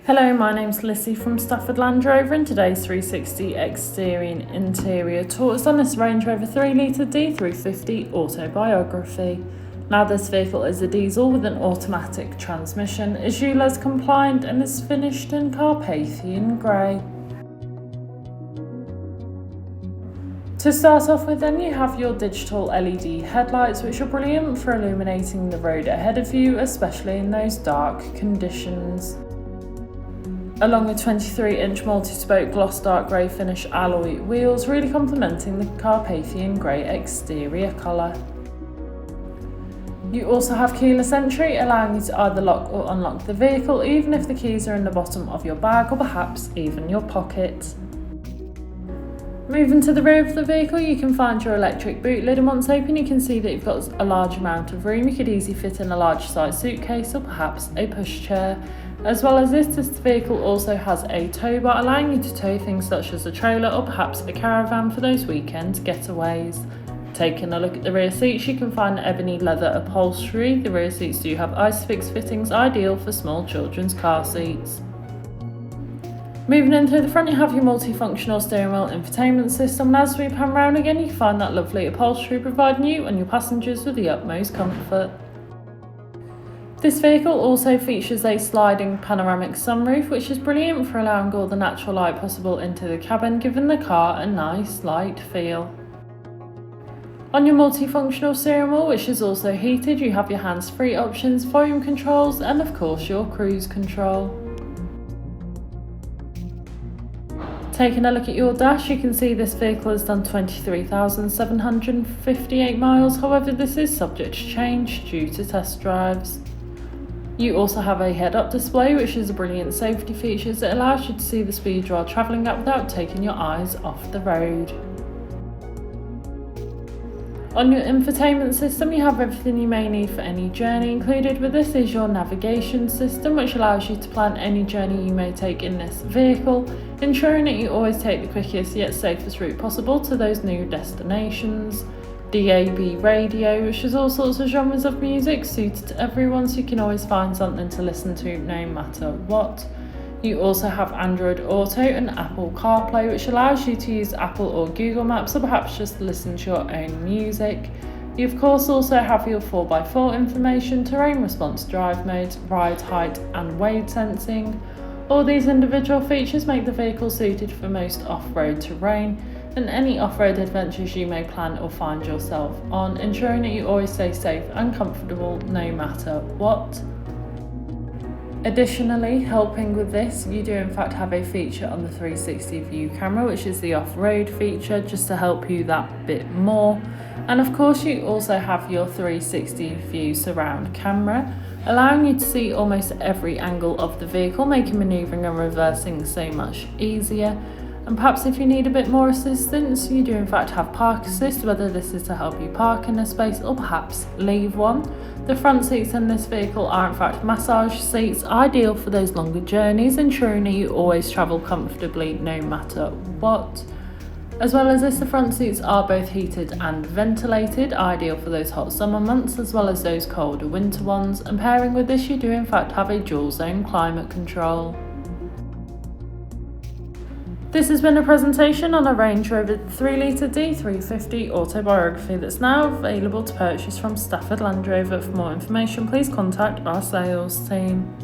Hello, my name's Lissy from Stafford Land Rover, and today's 360 exterior and interior tour is on this Range Rover 3.0 D350 Autobiography. Now this vehicle is a diesel with an automatic transmission, is ULEZ compliant and is finished in Carpathian grey. To start off with then, you have your digital LED headlights, which are brilliant for illuminating the road ahead of you, especially in those dark conditions. Along with 23-inch multi-spoke gloss dark grey finish alloy wheels, really complementing the Carpathian grey exterior colour. You also have keyless entry, allowing you to either lock or unlock the vehicle, even if the keys are in the bottom of your bag or perhaps even your pocket. Moving to the rear of the vehicle, you can find your electric boot lid, and once open you can see that you've got a large amount of room. You could easily fit in a large size suitcase or perhaps a pushchair. As well as this vehicle also has a tow bar, allowing you to tow things such as a trailer or perhaps a caravan for those weekend getaways. Taking a look at the rear seats, you can find ebony leather upholstery. The rear seats do have ISOFIX fittings, ideal for small children's car seats. Moving into the front, you have your multifunctional steering wheel infotainment system, and as we pan round again you can find that lovely upholstery, providing you and your passengers with the utmost comfort. This vehicle also features a sliding panoramic sunroof, which is brilliant for allowing all the natural light possible into the cabin, giving the car a nice light feel. On your multifunctional steering wheel, which is also heated, you have your hands-free options, volume controls and of course your cruise control. Taking a look at your dash, you can see this vehicle has done 23,758 miles, however this is subject to change due to test drives. You also have a head-up display, which is a brilliant safety feature as it allows you to see the speed you are travelling at without taking your eyes off the road. On your infotainment system, you have everything you may need for any journey. Included with this is your navigation system, which allows you to plan any journey you may take in this vehicle, ensuring that you always take the quickest yet safest route possible to those new destinations. DAB radio, which is all sorts of genres of music suited to everyone, so you can always find something to listen to no matter what. You also have Android Auto and Apple CarPlay, which allows you to use Apple or Google Maps or perhaps just listen to your own music. You of course also have your 4x4 information, terrain response drive modes, ride height and weight sensing. All these individual features make the vehicle suited for most off-road terrain and any off-road adventures you may plan or find yourself on, ensuring that you always stay safe and comfortable no matter what. Additionally, helping with this, you do in fact have a feature on the 360 view camera, which is the off-road feature, just to help you that bit more. And of course you also have your 360 view surround camera, allowing you to see almost every angle of the vehicle, making manoeuvring and reversing so much easier. And perhaps if you need a bit more assistance, you do in fact have park assist, whether this is to help you park in a space or perhaps leave one. The front seats in this vehicle are in fact massage seats, ideal for those longer journeys, ensuring that you always travel comfortably no matter what. As well as this, the front seats are both heated and ventilated, ideal for those hot summer months as well as those colder winter ones, and pairing with this you do in fact have a dual zone climate control. This has been a presentation on a Range Rover 3.0 D350 Autobiography that's now available to purchase from Stafford Land Rover. For more information, please contact our sales team.